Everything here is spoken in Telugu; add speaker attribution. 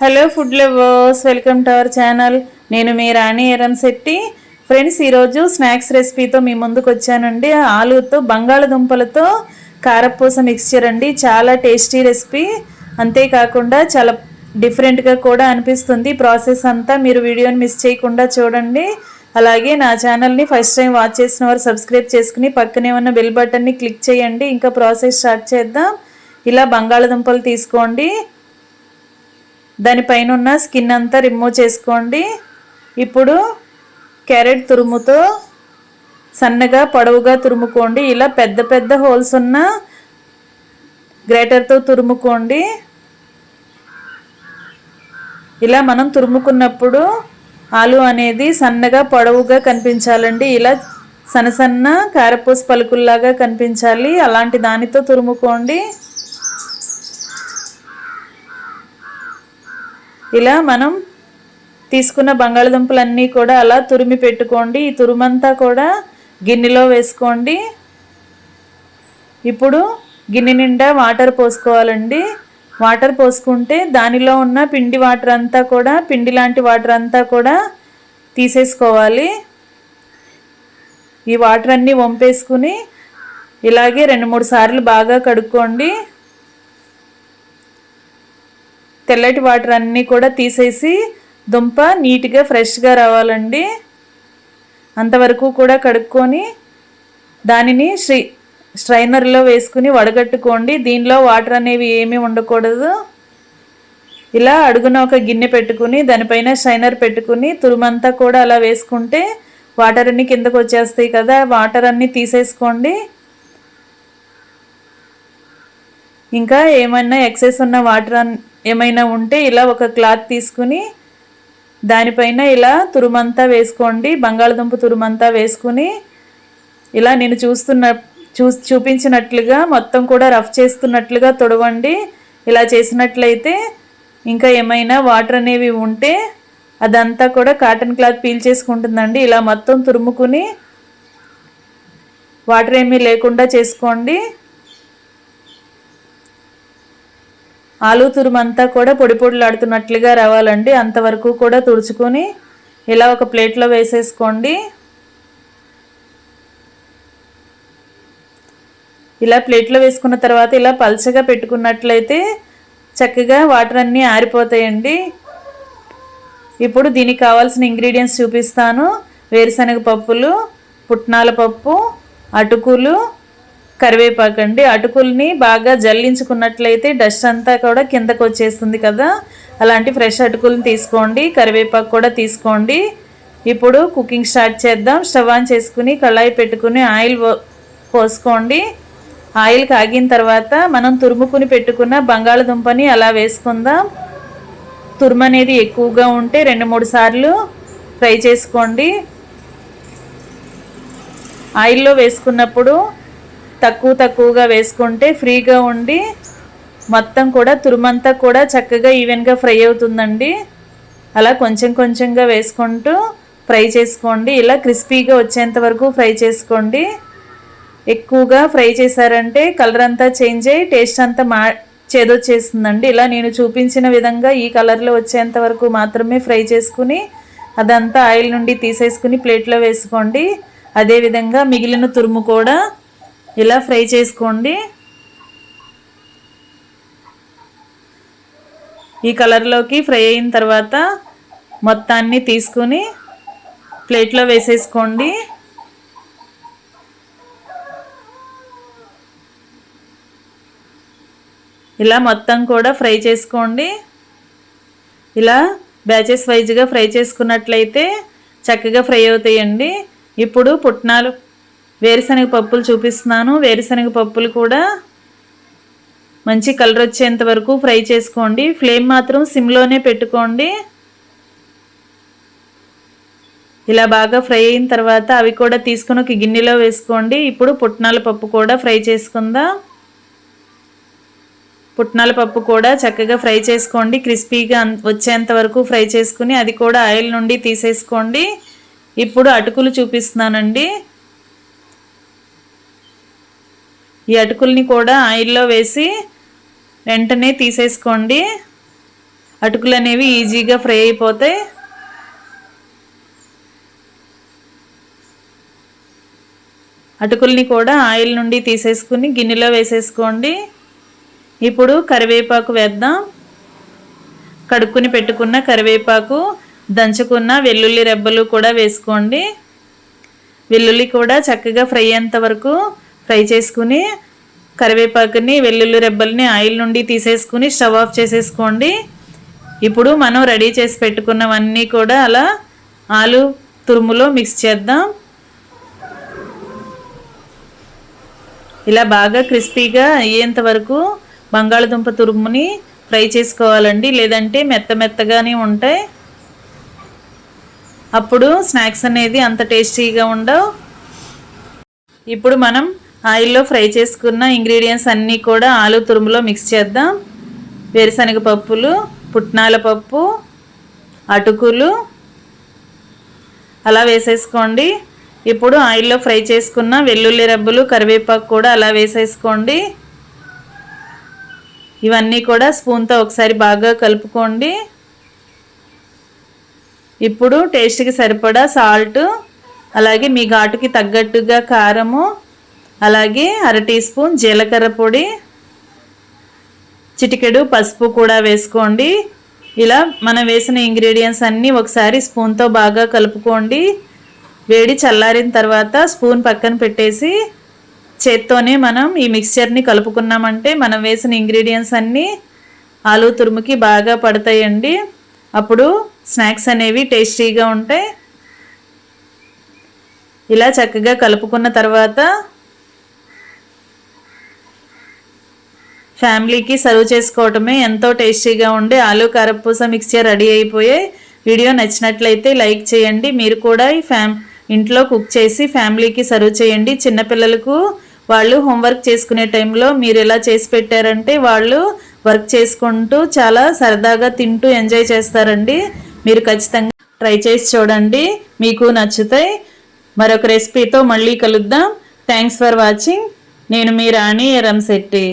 Speaker 1: Hello food lovers, welcome to our channel. నేను మీ రాణి ఎరంశెట్టి. ఫ్రెండ్స్, ఈరోజు స్నాక్స్ రెసిపీతో మీ ముందుకు వచ్చానండి. ఆలుతో బంగాళదుంపలతో కారపూస మిక్స్చర్ అండి. చాలా టేస్టీ రెసిపీ, అంతేకాకుండా చాలా డిఫరెంట్గా కూడా అనిపిస్తుంది. ప్రాసెస్ అంతా మీరు వీడియోని మిస్ చేయకుండా చూడండి. అలాగే నా ఛానల్ని ఫస్ట్ టైం వాచ్ చేసిన వారు సబ్స్క్రైబ్ చేసుకుని పక్కనే ఉన్న బెల్ బటన్ని క్లిక్ చేయండి. ఇంకా ప్రాసెస్ స్టార్ట్ చేద్దాం. ఇలా బంగాళదుంపలు తీసుకోండి, దానిపైన ఉన్న స్కిన్ అంతా రిమూవ్ చేసుకోండి. ఇప్పుడు క్యారెట్ తురుముతో సన్నగా పొడవుగా తురుముకోండి. ఇలా పెద్ద పెద్ద హోల్స్ ఉన్న గ్రేటర్తో తురుముకోండి. ఇలా మనం తురుముకున్నప్పుడు ఆలు అనేది సన్నగా పొడవుగా కనిపించాలండి. ఇలా సన్న సన్న కారపూస పలుకుల్లాగా కనిపించాలి. అలాంటి దానితో తురుముకోండి. ఇలా మనం తీసుకున్న బంగాళదుంపలన్నీ కూడా అలా తురిమి పెట్టుకోండి. ఈ తురుమంతా కూడా గిన్నెలో వేసుకోండి. ఇప్పుడు గిన్నె నిండా వాటర్ పోసుకోవాలండి. వాటర్ పోసుకుంటే దానిలో ఉన్న పిండి వాటర్ అంతా కూడా, పిండి లాంటి వాటర్ అంతా కూడా తీసేసుకోవాలి. ఈ వాటర్ అన్నీ వంపేసుకుని ఇలాగే 2-3 సార్లు బాగా కడుక్కోండి. తెల్లటి వాటర్ అన్నీ కూడా తీసేసి దుంప నీట్గా ఫ్రెష్గా రావాలండి. అంతవరకు కూడా కడుక్కొని దానిని స్ట్రైనర్లో వేసుకుని వడగట్టుకోండి. దీనిలో వాటర్ అనేవి ఏమీ ఉండకూడదు. ఇలా అడుగున ఒక గిన్నె పెట్టుకుని దానిపైన స్ట్రైనర్ పెట్టుకుని తురుమంతా కూడా అలా వేసుకుంటే వాటర్ అన్నీ కిందకు వచ్చేస్తాయి కదా. వాటర్ అన్నీ తీసేసుకోండి. ఇంకా ఏమైనా ఎక్సెస్ ఉన్న వాటర్ ఏమైనా ఉంటే ఇలా ఒక క్లాత్ తీసుకుని దానిపైన ఇలా తురుమంతా వేసుకోండి. బంగాళదుంప తురుమంతా వేసుకుని ఇలా నేను చూపించినట్లుగా మొత్తం కూడా రఫ్ చేస్తున్నట్లుగా తుడవండి. ఇలా చేసినట్లయితే ఇంకా ఏమైనా వాటర్ అనేవి ఉంటే అదంతా కూడా కాటన్ క్లాత్ పీల్ చేసుకుంటుందండి. ఇలా మొత్తం తురుముకుని వాటర్ ఏమీ లేకుండా చేసుకోండి. ఆలు తురుమంతా కూడా పొడి పొడిలాడుతున్నట్లుగా రావాలండి. అంతవరకు కూడా తుడుచుకొని ఇలా ఒక ప్లేట్లో వేసేసుకోండి. ఇలా ప్లేట్లో వేసుకున్న తర్వాత ఇలా పల్చగా పెట్టుకున్నట్లయితే చక్కగా వాటర్ అన్నీ ఆరిపోతాయండి. ఇప్పుడు దీనికి కావాల్సిన ఇంగ్రీడియంట్స్ చూపిస్తాను. వేరుశనగ పప్పులు, పుట్నాల పప్పు, అటుకులు, కరివేపాకు అండి. అటుకుల్ని బాగా జల్లించుకున్నట్లయితే డస్ట్ అంతా కూడా కిందకు వచ్చేస్తుంది కదా. అలాంటి ఫ్రెష్ అటుకుల్ని తీసుకోండి. కరివేపాకు కూడా తీసుకోండి. ఇప్పుడు కుకింగ్ స్టార్ట్ చేద్దాం. స్టవ్ ఆన్ చేసుకుని కళాయి పెట్టుకుని ఆయిల్ పోసుకోండి. ఆయిల్ కాగిన తర్వాత మనం తురుముకుని పెట్టుకున్న బంగాళదుంపని అలా వేసుకుందాం. తురుము అనేది ఎక్కువగా ఉంటే 2-3 సార్లు ఫ్రై చేసుకోండి. ఆయిల్లో వేసుకున్నప్పుడు తక్కువగా వేసుకుంటే ఫ్రీగా ఉండి మొత్తం కూడా తురుమంతా కూడా చక్కగా ఈవెన్గా ఫ్రై అవుతుందండి. అలా కొంచెం కొంచెంగా వేసుకుంటూ ఫ్రై చేసుకోండి. ఇలా క్రిస్పీగా వచ్చేంత వరకు ఫ్రై చేసుకోండి. ఎక్కువగా ఫ్రై చేశారంటే కలర్ అంతా చేంజ్ అయ్యి టేస్ట్ అంతా చేదొచ్చేస్తుందండి. ఇలా నేను చూపించిన విధంగా ఈ కలర్లో వచ్చేంత వరకు మాత్రమే ఫ్రై చేసుకుని అదంతా ఆయిల్ నుండి తీసేసుకుని ప్లేట్లో వేసుకోండి. అదేవిధంగా మిగిలిన తురుము కూడా ఇలా ఫ్రై చేసుకోండి. ఈ కలర్లోకి ఫ్రై అయిన తర్వాత మొత్తాన్ని తీసుకుని ప్లేట్లో వేసేసుకోండి. ఇలా మొత్తం కూడా ఫ్రై చేసుకోండి. ఇలా బ్యాచెస్ వైజ్గా ఫ్రై చేసుకున్నట్లయితే చక్కగా ఫ్రై అవుతాయండి. ఇప్పుడు వేరుశనగ పప్పులు చూపిస్తున్నాను. వేరుశనగ పప్పులు కూడా మంచి కలర్ వచ్చేంత వరకు ఫ్రై చేసుకోండి. ఫ్లేమ్ మాత్రం సిమ్లోనే పెట్టుకోండి. ఇలా బాగా ఫ్రై అయిన తర్వాత అవి కూడా తీసుకుని ఒక గిన్నెలో వేసుకోండి. ఇప్పుడు పుట్నాల పప్పు కూడా ఫ్రై చేసుకుందాం. పుట్నాల పప్పు కూడా చక్కగా ఫ్రై చేసుకోండి. క్రిస్పీగా వచ్చేంత వరకు ఫ్రై చేసుకుని అది కూడా ఆయిల్ నుండి తీసేసుకోండి. ఇప్పుడు అటుకులు చూపిస్తున్నానండి. ఈ అటుకుల్ని కూడా ఆయిల్లో వేసి వెంటనే తీసేసుకోండి. అటుకులు అనేవి ఈజీగా ఫ్రై అయిపోతాయి. అటుకుల్ని కూడా ఆయిల్ నుండి తీసేసుకుని గిన్నెలో వేసేసుకోండి. ఇప్పుడు కరివేపాకు వేద్దాం. కడుక్కుని పెట్టుకున్న కరివేపాకు, దంచుకున్న వెల్లుల్లి రెబ్బలు కూడా వేసుకోండి. వెల్లుల్లి కూడా చక్కగా ఫ్రై అయ్యేంత వరకు ఫ్రై చేసుకుని కరివేపాకుని వెల్లుల్లి రెబ్బల్ని ఆయిల్ నుండి తీసేసుకుని స్టవ్ ఆఫ్ చేసేసుకోండి. ఇప్పుడు మనం రెడీ చేసి పెట్టుకున్నవన్నీ కూడా అలా ఆలు తురుములో మిక్స్ చేద్దాం. ఇలా బాగా క్రిస్పీగా అయ్యేంత వరకు బంగాళదుంప తురుముని ఫ్రై చేసుకోవాలండి, లేదంటే మెత్తగానే ఉంటాయి. అప్పుడు స్నాక్స్ అనేది అంత టేస్టీగా ఉండవు. ఇప్పుడు మనం ఆయిల్లో ఫ్రై చేసుకున్న ఇంగ్రీడియంట్స్ అన్నీ కూడా ఆలు తురుములో మిక్స్ చేద్దాం. వేరుశనగ పప్పులు, పుట్నాల పప్పు, అటుకులు అలా వేసేసుకోండి. ఇప్పుడు ఆయిల్లో ఫ్రై చేసుకున్న వెల్లుల్లి రెబ్బలు, కరివేపాకు కూడా అలా వేసేసుకోండి. ఇవన్నీ కూడా స్పూన్తో ఒకసారి బాగా కలుపుకోండి. ఇప్పుడు టేస్ట్కి సరిపడా సాల్ట్, అలాగే మీ ఘాటుకి తగ్గట్టుగా కారము, అలాగే 1/2 టీ స్పూన్ జీలకర్ర పొడి, చిటికెడు పసుపు కూడా వేసుకోండి. ఇలా మనం వేసిన ఇంగ్రీడియంట్స్ అన్నీ ఒకసారి స్పూన్తో బాగా కలుపుకోండి. వేడి చల్లారిన తర్వాత స్పూన్ పక్కన పెట్టేసి చేత్తోనే మనం ఈ మిక్స్చర్ని కలుపుకున్నామంటే మనం వేసిన ఇంగ్రీడియంట్స్ అన్నీ ఆలు తురుముకి బాగా పడతాయండి. అప్పుడు స్నాక్స్ అనేవి టేస్టీగా ఉంటాయి. ఇలా చక్కగా కలుపుకున్న తర్వాత ఫ్యామిలీకి సర్వ్ చేసుకోవటమే. ఎంతో టేస్టీగా ఉండే ఆలు కారపూస మిక్స్చర్ రెడీ అయిపోయాయి. వీడియో నచ్చినట్లయితే లైక్ చేయండి. మీరు కూడా ఇంట్లో కుక్ చేసి ఫ్యామిలీకి సర్వ్ చేయండి. చిన్నపిల్లలకు వాళ్ళు హోంవర్క్ చేసుకునే టైంలో మీరు ఇలా చేసి పెట్టారంటే వాళ్ళు వర్క్ చేసుకుంటూ చాలా సరదాగా తింటూ ఎంజాయ్ చేస్తారండి. మీరు ఖచ్చితంగా ట్రై చేసి చూడండి, మీకు నచ్చుతాయి. మరొక రెసిపీతో మళ్ళీ కలుద్దాం. Thanks for watching. నేను మీ రాణి ఎరంశెట్టి.